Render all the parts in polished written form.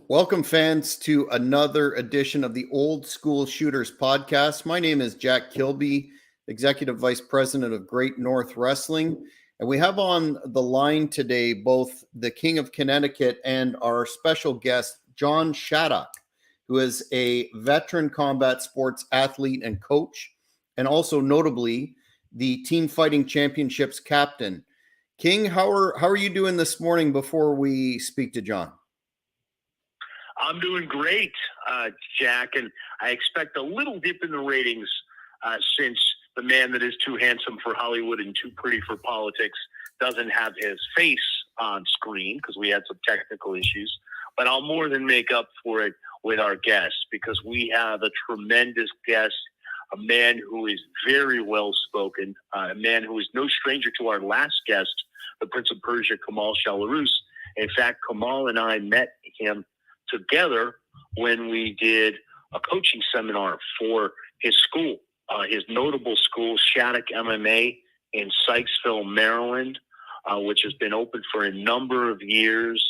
Welcome, fans, to another edition of the Old School Shooters podcast. My name is Jack Kilby, Executive Vice President of Great North Wrestling. And we have on the line today both the King of Connecticut and our special guest, John Shaddock, who is a veteran combat sports athlete and coach, and also notably the Team Fighting Championships captain. King, how are you doing this morning before we speak to John? I'm doing great, Jack, and I expect a little dip in the ratings since the man that is too handsome for Hollywood and too pretty for politics doesn't have his face on screen because we had some technical issues. But I'll more than make up for it with our guest because we have a tremendous guest, a man who is very well-spoken, a man who is no stranger to our last guest, the Prince of Persia, Kamal Shalarus. In fact, Kamal and I met him together when we did a coaching seminar for his school, his notable school, Shaddock MMA in Sykesville, Maryland, which has been open for a number of years.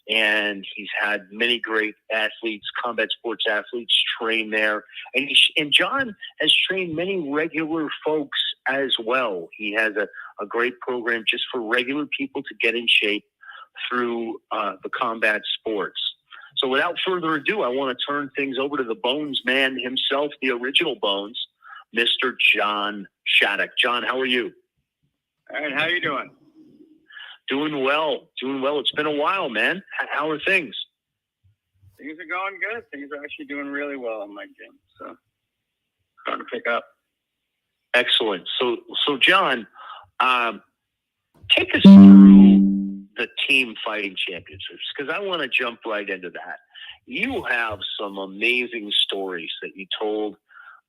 And he's had many great athletes, combat sports athletes, train there. And John has trained many regular folks as well. He has a great program just for regular people to get in shape through the combat sports. So without further ado, I want to turn things over to the Bones man himself, the original Bones, Mr. John Shaddock. John, how are you? All right, how are you doing? Doing well. It's been a while, man. How are things? Things are going good. Things are actually doing really well in my gym. So starting to pick up. Excellent. So John, take us through the Team Fighting Championships, because I want to jump right into that. You have some amazing stories that you told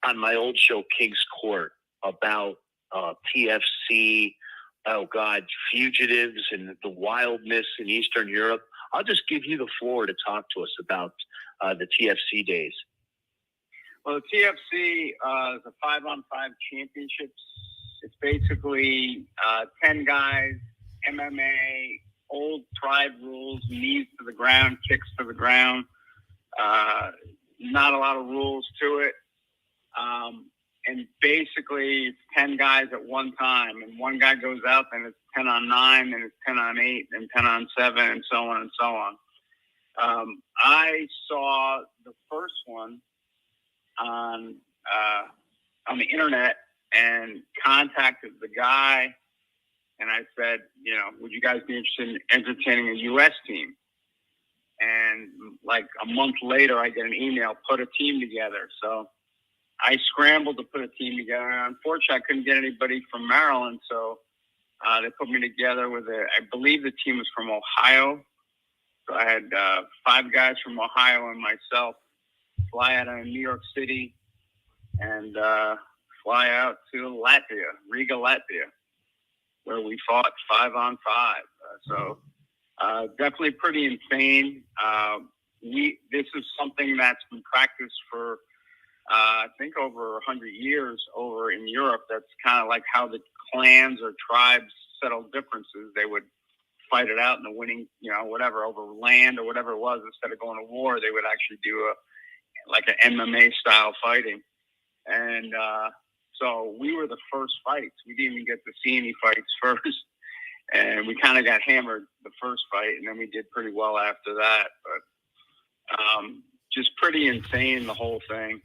on my old show, King's Court, about TFC, fugitives and the wildness in Eastern Europe. I'll just give you the floor to talk to us about the TFC days. Well, the TFC is a 5-on-5 championships. It's basically 10 guys, MMA, old tribe rules, knees to the ground, kicks to the ground. Not a lot of rules to it. And basically it's 10 guys at one time. And one guy goes out, then it's 10-on-9, then it's 10-on-8, and 10-on-7, and so on and so on. I saw the first one on the internet and contacted the guy. And I said, would you guys be interested in entertaining a U.S. team? And like a month later, I get an email, put a team together. So I scrambled to put a team together. And unfortunately, I couldn't get anybody from Maryland. So they put me together with I believe the team was from Ohio. So I had 5 guys from Ohio and myself fly out of New York City and fly out to Latvia, Riga, Latvia, where we fought 5-on-5. So definitely pretty insane. This is something that's been practiced for, I think, over 100 years over in Europe. That's kind of like how the clans or tribes settle differences. They would fight it out in the winning, whatever, over land or whatever it was. Instead of going to war, they would actually do an MMA style fighting. And so we were the first fights. We didn't even get to see any fights first. And we kind of got hammered the first fight, and then we did pretty well after that. But just pretty insane, the whole thing.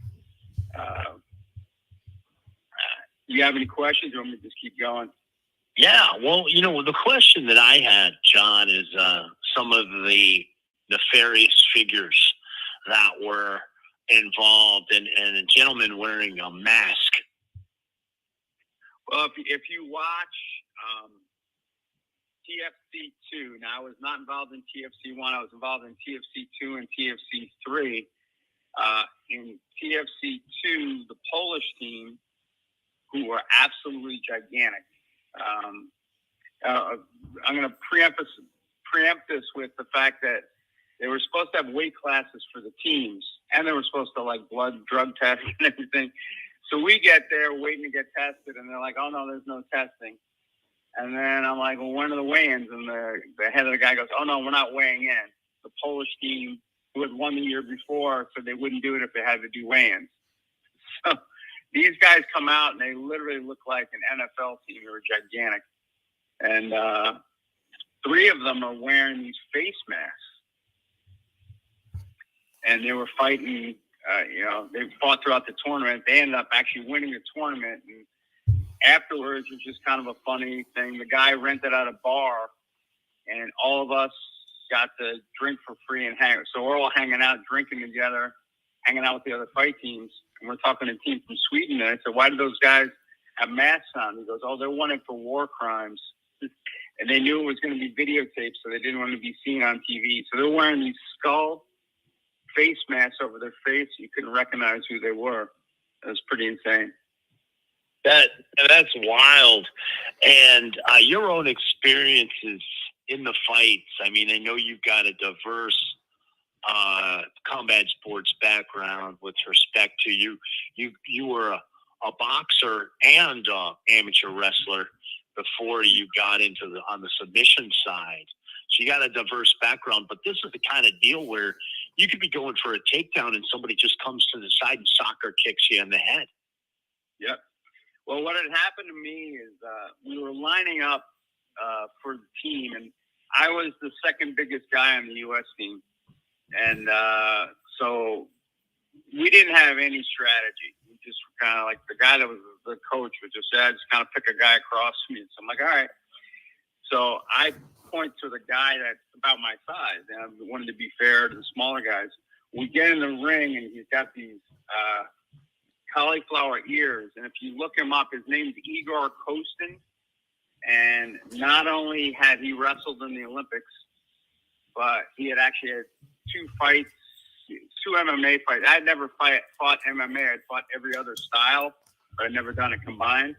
You have any questions, or want me to just keep going? Yeah, well, the question that I had, John, is some of the nefarious figures that were involved and a gentleman wearing a mask. Well, if you watch TFC 2, now I was not involved in TFC 1, I was involved in TFC 2 and TFC 3. In TFC 2, the Polish team, who were absolutely gigantic. I'm going to preempt this with the fact that they were supposed to have weight classes for the teams, and they were supposed to blood drug test and everything. So we get there waiting to get tested, and they're like, "Oh no, there's no testing." And then I'm like, "Well, when are the weigh-ins?" And the head of the guy goes, "Oh no, we're not weighing in." The Polish team who had won the year before, so they wouldn't do it if they had to do weigh-ins. So these guys come out and they literally look like an NFL team. They were gigantic. And 3 of them are wearing these face masks. And they were fighting, they fought throughout the tournament. They ended up actually winning the tournament. And afterwards, it was just kind of a funny thing. The guy rented out a bar, and all of us got to drink for free and hang. So we're all hanging out, drinking together, hanging out with the other fight teams. And we're talking to a team from Sweden. And I said, why do those guys have masks on? He goes, oh, they're wanted for war crimes. And they knew it was going to be videotaped, so they didn't want to be seen on TV. So they're wearing these skull face masks over their face. You couldn't recognize who they were. It was pretty insane. That's wild. And your own experiences in the fights. I mean, I know you've got a diverse combat sports background with respect to you. You were a boxer and amateur wrestler before you got into on the submission side. So you got a diverse background, but this is the kind of deal where you could be going for a takedown and somebody just comes to the side and soccer kicks you in the head. Yep. Well, what had happened to me is we were lining up for the team, and I was the second biggest guy on the U.S. team. And so we didn't have any strategy. We just kind of like the guy that was the coach would just say, just kind of pick a guy across from me. So I'm like, all right. So I point to the guy that's about my size, and I wanted to be fair to the smaller guys. We get in the ring, and he's got these cauliflower ears. And if you look him up, his name's Igor Kostin. And not only had he wrestled in the Olympics, but he had actually had 2 fights, 2 MMA fights. I had never fought MMA. I'd fought every other style, but I'd never done it combined.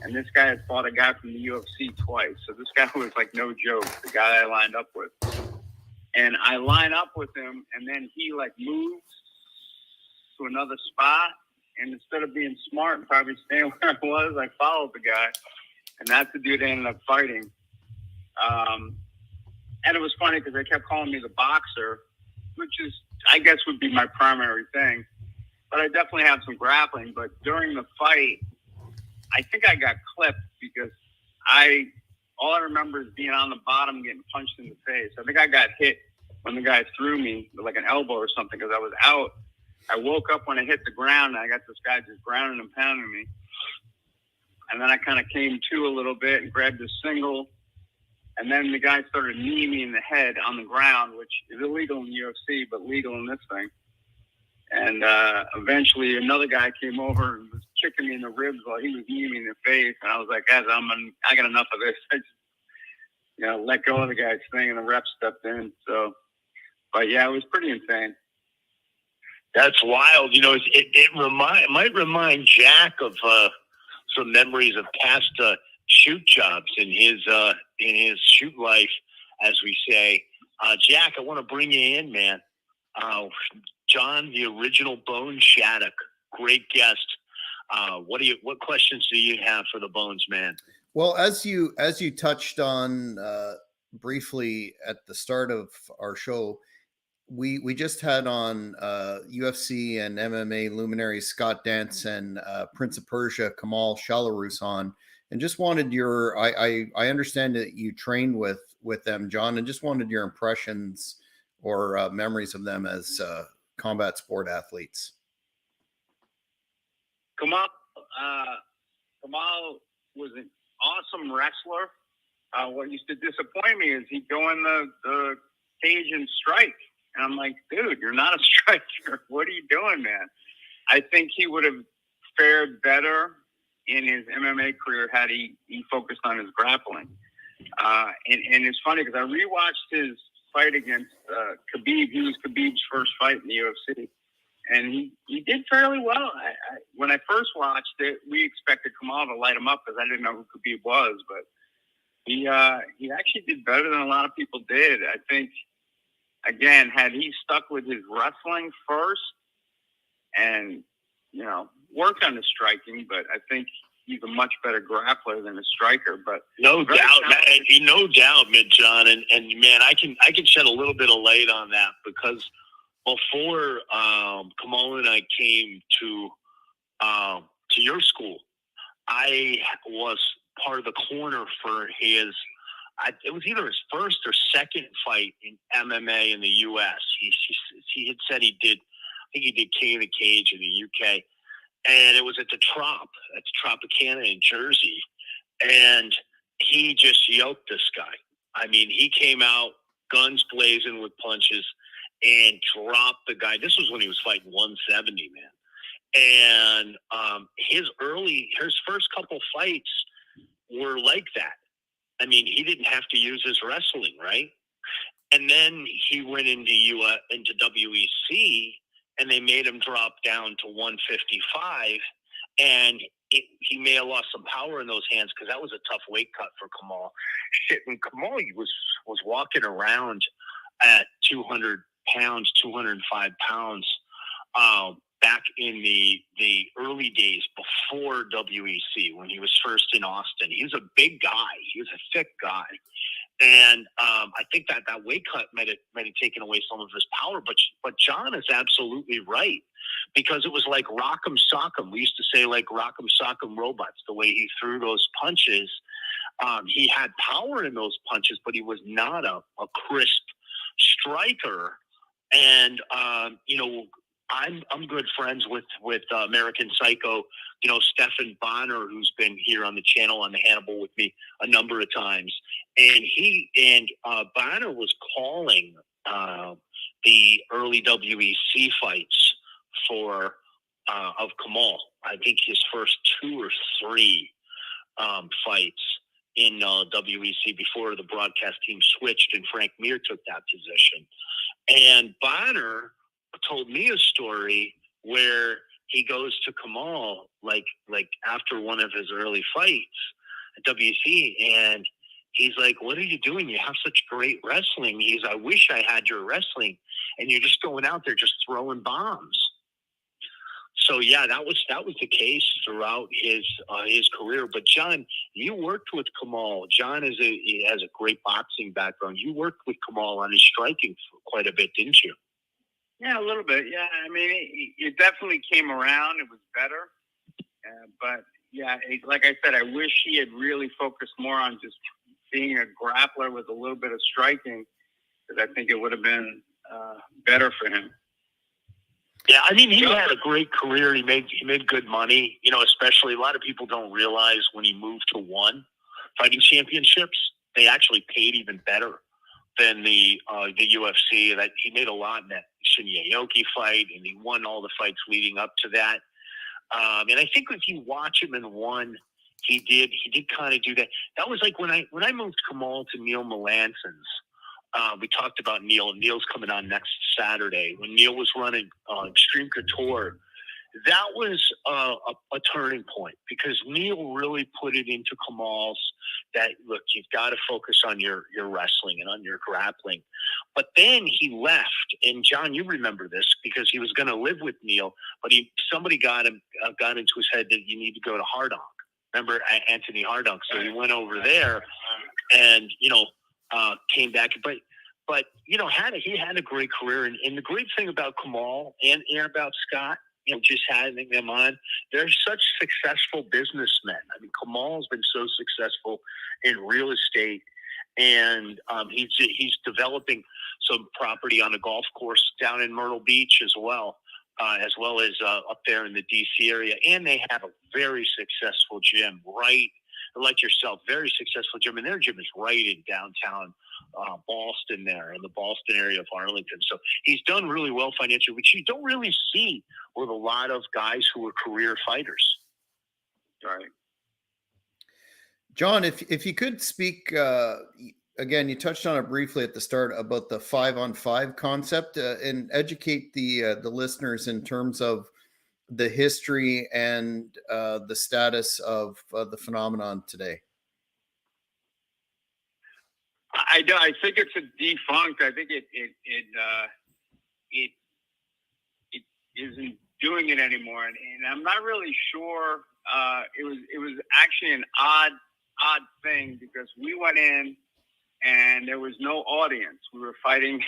And this guy had fought a guy from the UFC twice. So this guy was like no joke, the guy I lined up with. And I line up with him, and then he like moves to another spot. And instead of being smart and probably staying where I was, I followed the guy. And that's the dude that ended up fighting. And it was funny because they kept calling me the boxer, which is, I guess, would be my primary thing. But I definitely have some grappling. But during the fight, I think I got clipped because all I remember is being on the bottom getting punched in the face. I think I got hit when the guy threw me with like an elbow or something because I was out. I woke up when I hit the ground, and I got this guy just grounding and pounding me. And then I kind of came to a little bit and grabbed a single. And then the guy started kneeing me in the head on the ground, which is illegal in the UFC, but legal in this thing. And eventually another guy came over and was kicking me in the ribs while he was kneeing me in the face. And I was like, guys, I got enough of this. I just, let go of the guy's thing, and the ref stepped in. So, but yeah, it was pretty insane. That's wild. It might remind Jack of some memories of past shoot jobs in his shoot life, as we say. Jack, I want to bring you in, man. John, the original Bones Shaddock, great guest. What questions do you have for the Bones man? Well, as you touched on briefly at the start of our show, we just had on UFC and MMA luminaries Scott Dance and Prince of Persia Kamal Shalarus on, and just wanted your I understand that you trained with them, John, and just wanted your impressions or memories of them as combat sport athletes. Kamal was an awesome wrestler. What used to disappoint me is he'd go in the cage and strike. And I'm like, dude, you're not a striker. What are you doing, man? I think he would have fared better in his MMA career had he focused on his grappling. And it's funny because I rewatched his fight against Khabib. He was Khabib's first fight in the UFC. And he did fairly well. When I first watched it, we expected Kamal to light him up because I didn't know who Khabib was. But he actually did better than a lot of people did. I think, again, had he stuck with his wrestling first and, worked on his striking, but I think he's a much better grappler than a striker. But no doubt, John. And man, I can shed a little bit of light on that because before Kamal and I came to your school, I was part of the corner for his. It was either his first or second fight in MMA in the U.S. He had said he did. I think he did King of the Cage in the UK, and it was at the Tropicana in Jersey, and he just yoked this guy. I mean, he came out guns blazing with punches and dropped the guy. This was when he was fighting 170, man. And his first couple fights were like that. I mean, he didn't have to use his wrestling, right? And then he went into WEC, and they made him drop down to 155, and he may have lost some power in those hands because that was a tough weight cut for Kamal. Shit, when Kamal was walking around at 200 pounds, 205 pounds, back in the early days before WEC, when he was first in Austin. He was a big guy. He was a thick guy. And I think that weight cut might have taken away some of his power. But John is absolutely right, because it was like Rock'em Sock'em. We used to say like Rock'em Sock'em Robots, the way he threw those punches. He had power in those punches, but he was not a crisp striker. And, I'm good friends with American Psycho, Stefan Bonner, who's been here on the channel on the Hannibal with me a number of times. And Bonner was calling the early WEC fights of Kamal. I think his first 2 or 3 fights in WEC before the broadcast team switched and Frank Mir took that position. And Bonner told me a story where he goes to Kamal like after one of his early fights at WEC, and he's like, "What are you doing? You have such great wrestling." I wish I had your wrestling, and you're just going out there just throwing bombs. So yeah, that was the case throughout his career. But John, you worked with Kamal. John has a great boxing background. You worked with Kamal on his striking for quite a bit, didn't you? Yeah, a little bit. Yeah, I mean, it definitely came around. It was better. But yeah, like I said, I wish he had really focused more on just being a grappler with a little bit of striking, because I think it would have been better for him. Yeah, I mean, he had a great career. He made good money. Especially a lot of people don't realize when he moved to ONE Fighting Championships, they actually paid even better than the UFC. That he made a lot in that Shinya Aoki fight, and he won all the fights leading up to that. And I think if you watch him in ONE, he did kind of do that. That was like when I moved Kamal to Neil Melanson's. We talked about Neil. Neil's coming on next Saturday. When Neil was running Extreme Couture, that was a turning point, because Neil really put it into Kamal's that, look, you've got to focus on your wrestling and on your grappling. But then he left, and John, you remember this because he was going to live with Neil, but somebody got into his head that you need to go to Hardonk. Remember Anthony Hardonk? So he went over there, and came back, but he had a great career, and the great thing about Kamal and about Scott, just having them on, they're such successful businessmen. I mean, Kamal's been so successful in real estate, and he's developing some property on a golf course down in Myrtle Beach as well as up there in the DC area, and they have a very successful gym, right? Like yourself, very successful gym, and their gym is right in downtown Boston, there in the Boston area of Arlington. So he's done really well financially, which you don't really see with a lot of guys who are career fighters. Right. John, if you could speak again, you touched on it briefly at the start about the 5-on-5 concept, and educate the listeners in terms of the history and the status of the phenomenon today. I think it's a defunct. I think it isn't doing it anymore, and I'm not really sure. It was actually an odd thing, because we went in and there was no audience. We were fighting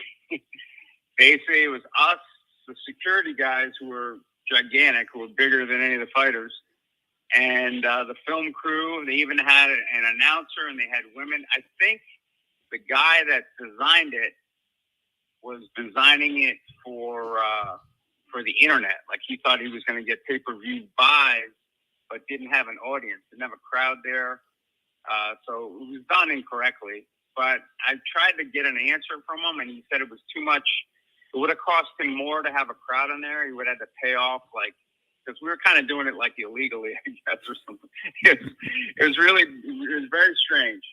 basically it was us, the security guys who were gigantic, who were bigger than any of the fighters, and the film crew. They even had an announcer, and they had women. I think the guy that designed it was designing it for the internet. Like, he thought he was going to get pay-per-view buys, but didn't have an audience, didn't have a crowd there. So it was done incorrectly. But I tried to get an answer from him, and he said it was too much. It would have cost him more to have a crowd in there. He would have to pay off, like, because we were kind of doing it like illegally, I guess, or something. It was very strange.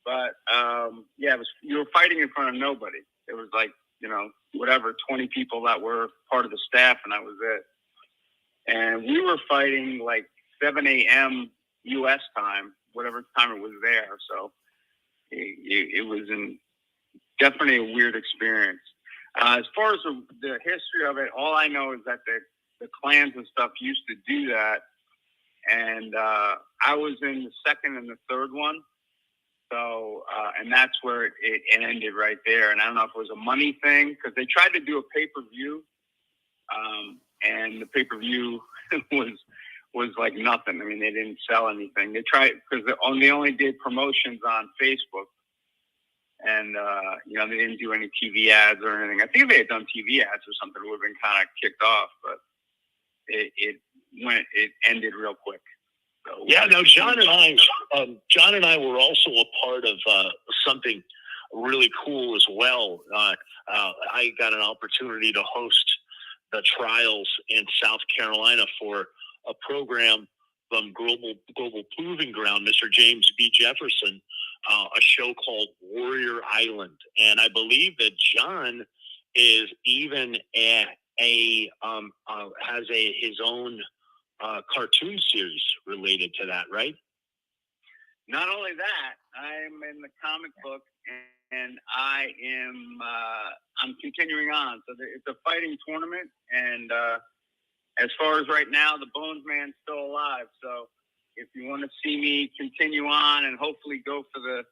But yeah, you were fighting in front of nobody. It was like, 20 people that were part of the staff, and that was it. And we were fighting like 7 a.m. U.S. time, whatever time it was there. So it was definitely a weird experience. As far as the history of it, all I know is that the clans and stuff used to do that. And I was in the second and the third one. So, and that's where it ended right there. And I don't know if it was a money thing, because they tried to do a pay-per-view, and the pay-per-view was like nothing. I mean, they didn't sell anything. They tried, because they only did promotions on Facebook, and they didn't do any TV ads or anything. I think if they had done TV ads or something, it would have been kind of kicked off, but it ended real quick. So, yeah, no, John and I were also a part of something really cool as well. I got an opportunity to host the trials in South Carolina for a program from Global Proving Ground, Mr. James B. Jefferson, a show called Warrior Island, and I believe that John is even has his own cartoon series related to that, right? Not only that, I'm in the comic book, and I'm continuing on. So it's a fighting tournament, and as far as right now, the Bones Man's still alive. So if you want to see me continue on and hopefully go for the,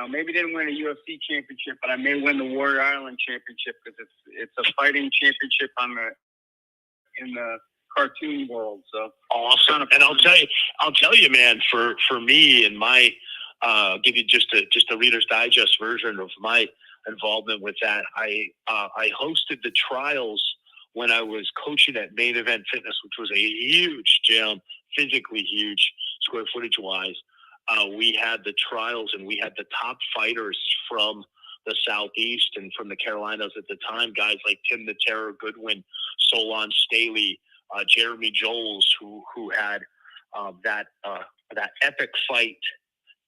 maybe didn't win a UFC championship, but I may win the Warrior Island championship, because it's a fighting championship in the cartoon world. So awesome. And I'll tell you, man, for me and my give you just a Reader's Digest version of my involvement with that. I hosted the trials when I was coaching at Main Event Fitness, which was a huge gym, physically huge, square footage wise. We had the trials, and we had the top fighters from the Southeast and from the Carolinas at the time, guys like Tim the Terror Goodwin, Solon Staley, Jeremy Joles, who had that epic fight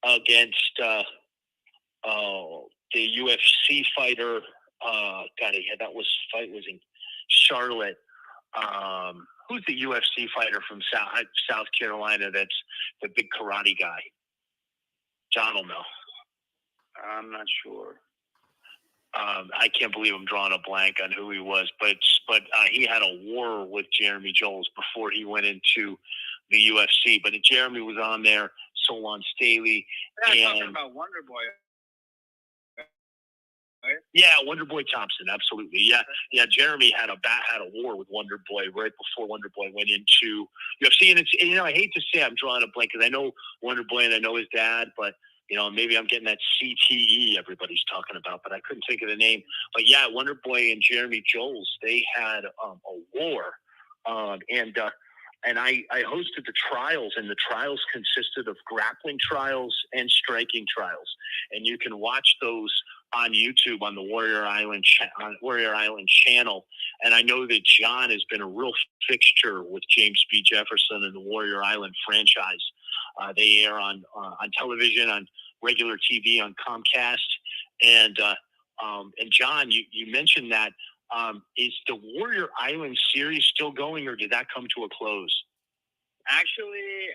against the UFC fighter. That fight was in Charlotte. Who's the UFC fighter from South Carolina? That's the big karate guy. John will know. I'm not sure. I can't believe I'm drawing a blank on who he was, but he had a war with Jeremy Joles before he went into the UFC. But Jeremy was on there, Solon Staley. Yeah, talking about Wonder Boy. Right? Yeah, Wonder Boy Thompson, absolutely. Yeah. Jeremy had a war with Wonder Boy right before Wonder Boy went into UFC, and I hate to say I'm drawing a blank, because I know Wonder Boy and I know his dad, but maybe I'm getting that CTE everybody's talking about, but I couldn't think of the name. But yeah, Wonder Boy and Jeremy Joles, they had a war, and I hosted the trials, and the trials consisted of grappling trials and striking trials, and you can watch those on YouTube on the Warrior Island channel. And I know that John has been a real fixture with James B. Jefferson and the Warrior Island franchise. They air on television, on regular TV, on Comcast, and John, you mentioned that. Is the Warrior Island series still going, or did that come to a close? Actually,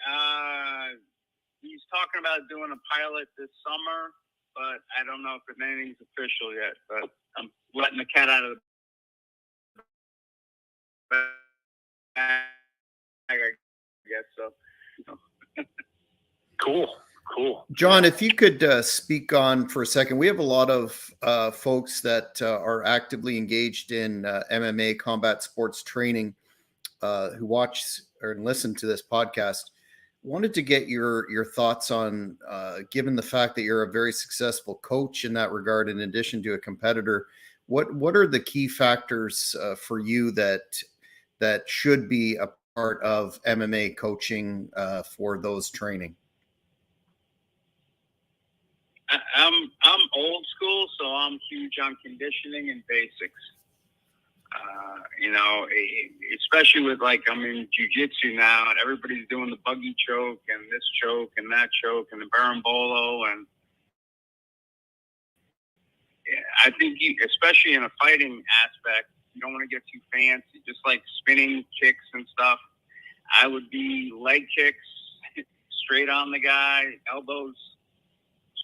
he's talking about doing a pilot this summer, but I don't know if anything's official yet. But I'm letting the cat out of the bag, I guess so. Cool. Cool. John, if you could speak on for a second, we have a lot of folks that are actively engaged in MMA combat sports training who watch or listen to this podcast. Wanted to get your thoughts on, given the fact that you're a very successful coach in that regard, in addition to a competitor, what are the key factors for you that should be a part of MMA coaching for those training? I'm old school, so I'm huge on conditioning and basics. Especially with, like, I'm in jiu-jitsu now, and everybody's doing the buggy choke and this choke and that choke and the berimbolo, and I think especially in a fighting aspect, you don't want to get too fancy, just like spinning kicks and stuff. I would be leg kicks straight on the guy, elbows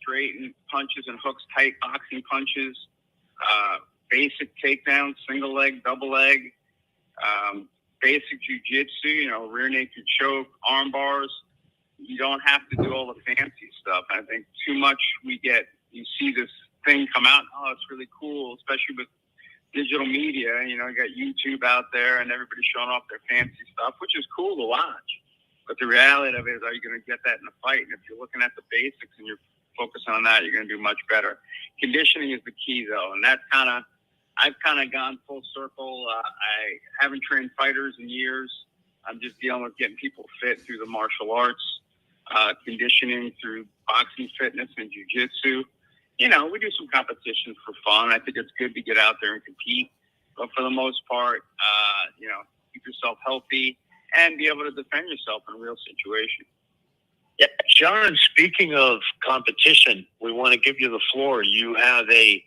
straight, and punches and hooks tight, boxing punches, basic takedowns, single leg, double leg, basic jiu-jitsu, rear naked choke, arm bars. You don't have to do all the fancy stuff. I think too much you see this thing come out, oh, it's really cool, especially with digital media. You got YouTube out there and everybody's showing off their fancy stuff, which is cool to watch. But the reality of it is, are you going to get that in a fight? And if you're looking at the basics and you're focusing on that, you're going to do much better. Conditioning is the key, though, and I've kind of gone full circle. I haven't trained fighters in years. I'm just dealing with getting people fit through the martial arts, conditioning through boxing fitness and jiu-jitsu. We do some competitions for fun. I think it's good to get out there and compete. But for the most part, keep yourself healthy and be able to defend yourself in a real situation. Yeah, John, speaking of competition, we want to give you the floor. You have a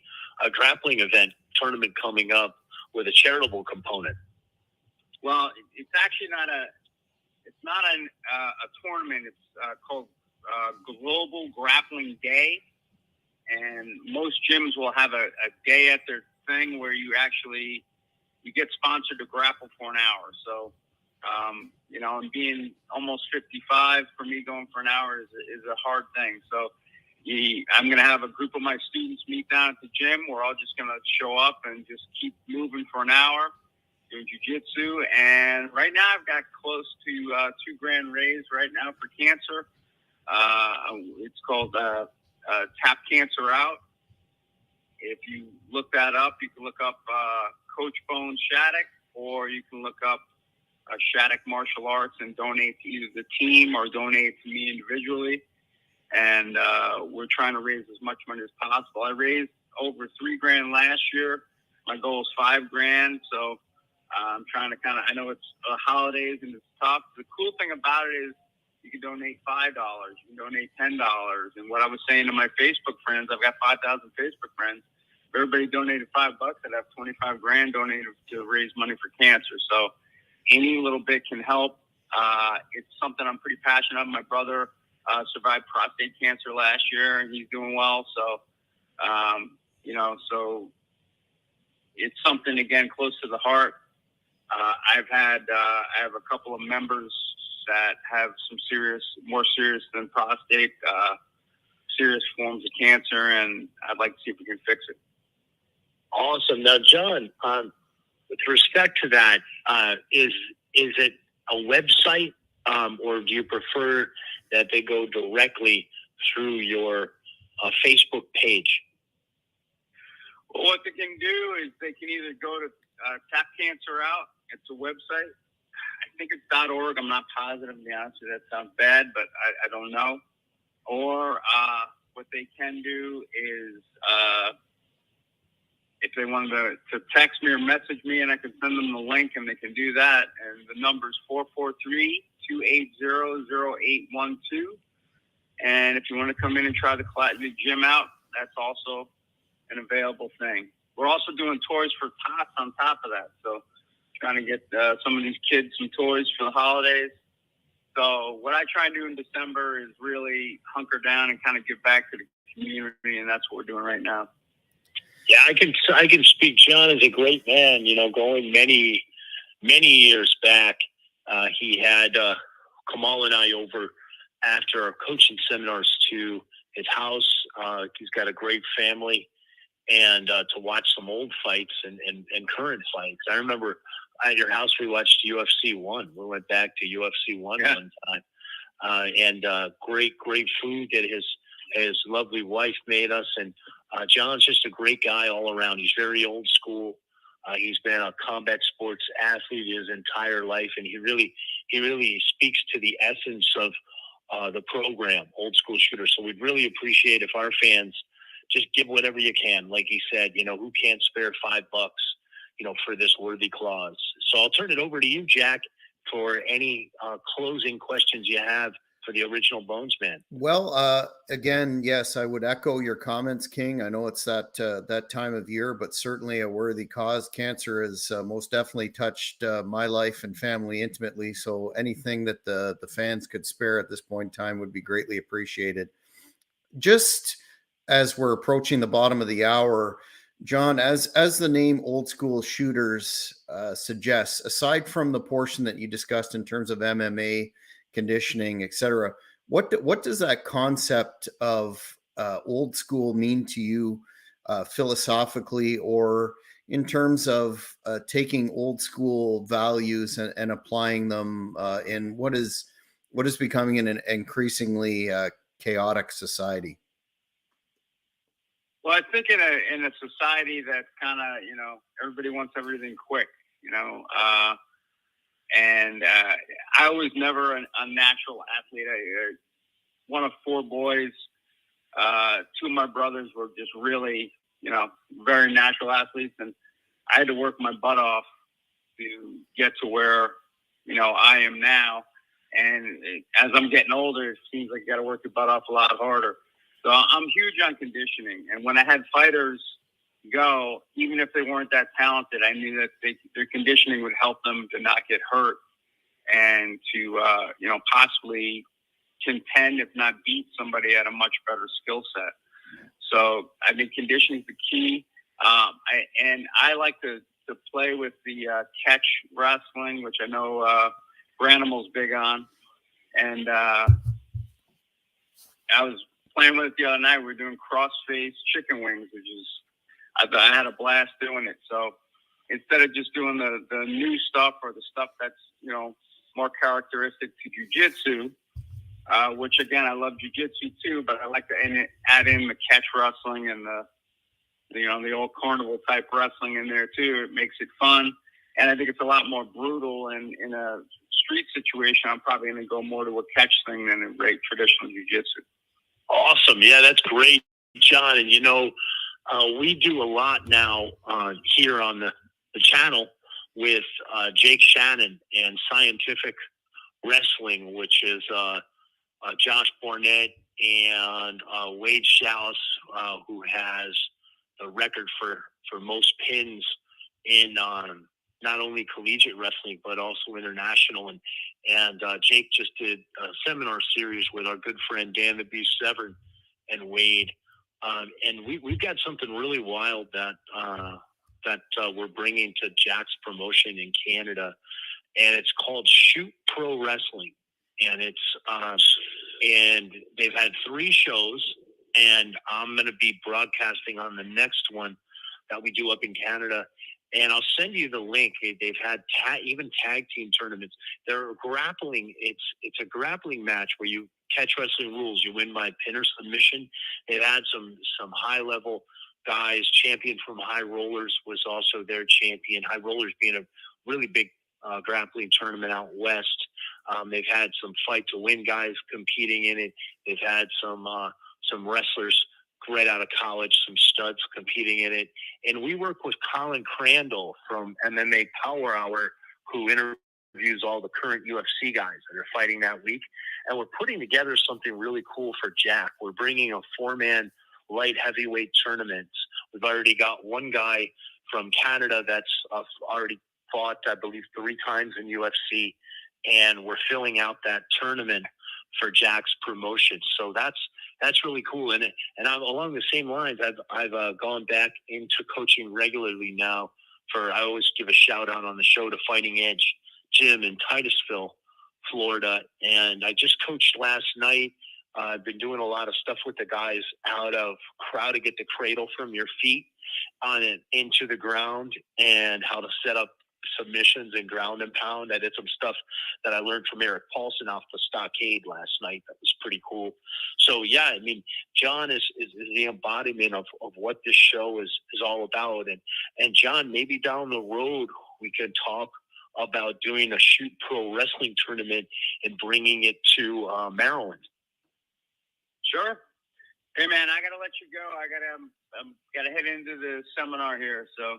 grappling tournament coming up with a charitable component. Well, it's actually not a tournament. It's called Global Grappling Day, and most gyms will have a day at their thing where you get sponsored to grapple for an hour. So, and being almost 55, for me, going for an hour is a hard thing. So I'm going to have a group of my students meet down at the gym. We're all just going to show up and just keep moving for an hour, doing jiu-jitsu. And right now I've got close to $2,000 raised right now for cancer. It's called Tap Cancer Out. If you look that up, you can look up Coach Bone Shaddock, or you can look up Shaddock Martial Arts and donate to either the team or donate to me individually. And we're trying to raise as much money as possible. I raised over $3,000 last year. My goal is $5,000. So I'm trying to I know it's holidays and it's tough. The cool thing about it is you can donate $5, you can donate $10. And what I was saying to my Facebook friends, I've got 5,000 Facebook friends. If everybody donated $5, I'd have $25,000 donated to raise money for cancer. So any little bit can help. It's something I'm pretty passionate about. My brother survived prostate cancer last year, and he's doing well. So, so it's something, again, close to the heart. I have a couple of members that have some more serious than prostate, serious forms of cancer, and I'd like to see if we can fix it. Awesome. Now, John, with respect to that, is it a website, or do you prefer that they go directly through your Facebook page? Well, what they can do is they can either go to Tap Cancer Out. It's a website. I think it's .org. I'm not positive, to be honest with you. That sounds bad, but I don't know. Or what they can do is if they wanted to text me or message me, and I can send them the link, and they can do that. And the number is 443-280-0812. And if you want to come in and try the gym out, that's also an available thing. We're also doing toys for tots on top of that. So trying to get some of these kids some toys for the holidays. So what I try and do in December is really hunker down and kind of give back to the community, and that's what we're doing right now. Yeah, I can speak. John is a great man. Going many years back, he had Kamal and I over after our coaching seminars to his house. He's got a great family, and to watch some old fights and current fights. I remember at your house we watched UFC 1. We went back to UFC 1 one time. And great food that his lovely wife made us. And John's just a great guy all around. He's very old school. He's been a combat sports athlete his entire life, and he really speaks to the essence of the program, Old School Shooter. So we'd really appreciate if our fans just give whatever you can. Like he said, who can't spare $5, for this worthy cause. So I'll turn it over to you, Jack, for any closing questions you have for the original Bones Man. Well, again, yes, I would echo your comments, King. I know it's that time of year, but certainly a worthy cause. Cancer has most definitely touched my life and family intimately. So anything that the fans could spare at this point in time would be greatly appreciated. Just as we're approaching the bottom of the hour, John, as the name Old School Shooters suggests, aside from the portion that you discussed in terms of MMA, conditioning, etc., what does that concept of old school mean to you philosophically, or in terms of taking old school values and applying them in what is becoming an increasingly chaotic society? Well, I think in a society that's kind of, everybody wants everything quick, and I was never a natural athlete. One of 4 boys. 2 of my brothers were just really, very natural athletes, and I had to work my butt off to get to where, I am now. And as I'm getting older, it seems like you got to work your butt off a lot harder. So I'm huge on conditioning. And when I had fighters go, even if they weren't that talented, I knew that their conditioning would help them to not get hurt and to, possibly contend, if not beat somebody at a much better skill set. So I think conditioning is the key. I like to play with the catch wrestling, which I know Branimal's big on. And I was playing with it the other night. We were doing cross-face chicken wings, which is, I had a blast doing it. So instead of just doing the new stuff or the stuff that's, more characteristic to jiu-jitsu, which again, I love jiu-jitsu too, but I like to add in the catch wrestling and the old carnival type wrestling in there too. It makes it fun. And I think it's a lot more brutal, and in a street situation, I'm probably going to go more to a catch thing than a great traditional jiu-jitsu. Awesome. Yeah, that's great, John. And, we do a lot now here on the channel with Jake Shannon and Scientific Wrestling, which is Josh Barnett and Wade Shallis, who has the record for most pins in not only collegiate wrestling, but also international. And Jake just did a seminar series with our good friend Dan the Beast Severn and Wade. And we've got something really wild that we're bringing to Jack's promotion in Canada, and it's called Shoot Pro Wrestling. And it's and they've had 3 shows, and I'm going to be broadcasting on the next one that we do up in Canada. And I'll send you the link. They've had even tag team tournaments. They're grappling. It's a grappling match where you catch wrestling rules. You win by pin or submission. They've had some high level guys. Champion from High Rollers was also their champion. High Rollers being a really big grappling tournament out west. They've had some fight to win guys competing in it. They've had some wrestlers right out of college, some studs competing in it. And we work with Colin Crandall from MMA Power Hour, who interviews all the current UFC guys that are fighting that week. And we're putting together something really cool for Jack. We're bringing a 4-man light heavyweight tournament. We've already got one guy from Canada that's already fought, I believe, 3 times in UFC. And we're filling out that tournament for Jack's promotion. So that's really cool. And I'm along the same lines. I've gone back into coaching regularly now. I always give a shout out on the show to Fighting Edge Gym in Titusville, Florida, and I just coached last night. I've been doing a lot of stuff with the guys out of how to get the cradle from your feet on it into the ground, and how to set up submissions and ground and pound. I did some stuff that I learned from Eric Paulson off the stockade last night. That was pretty cool. So yeah, I mean, John is the embodiment of what this show is all about. And John, maybe down the road we can talk about doing a shoot pro wrestling tournament and bringing it to Maryland. Sure. Hey man, I gotta let you go. I gotta head into the seminar here. So.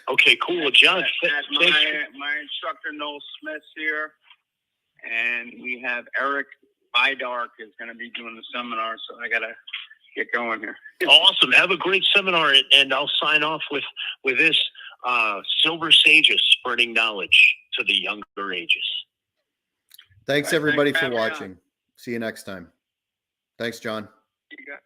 Okay, cool. Well, John, my instructor Noel Smith's here, and we have Eric Bidark is going to be doing the seminar. So I gotta get going here. Awesome. Have a great seminar, and I'll sign off with this Silver Sages spreading knowledge to the younger ages. Thanks everybody for watching. See you next time. Thanks, John. You got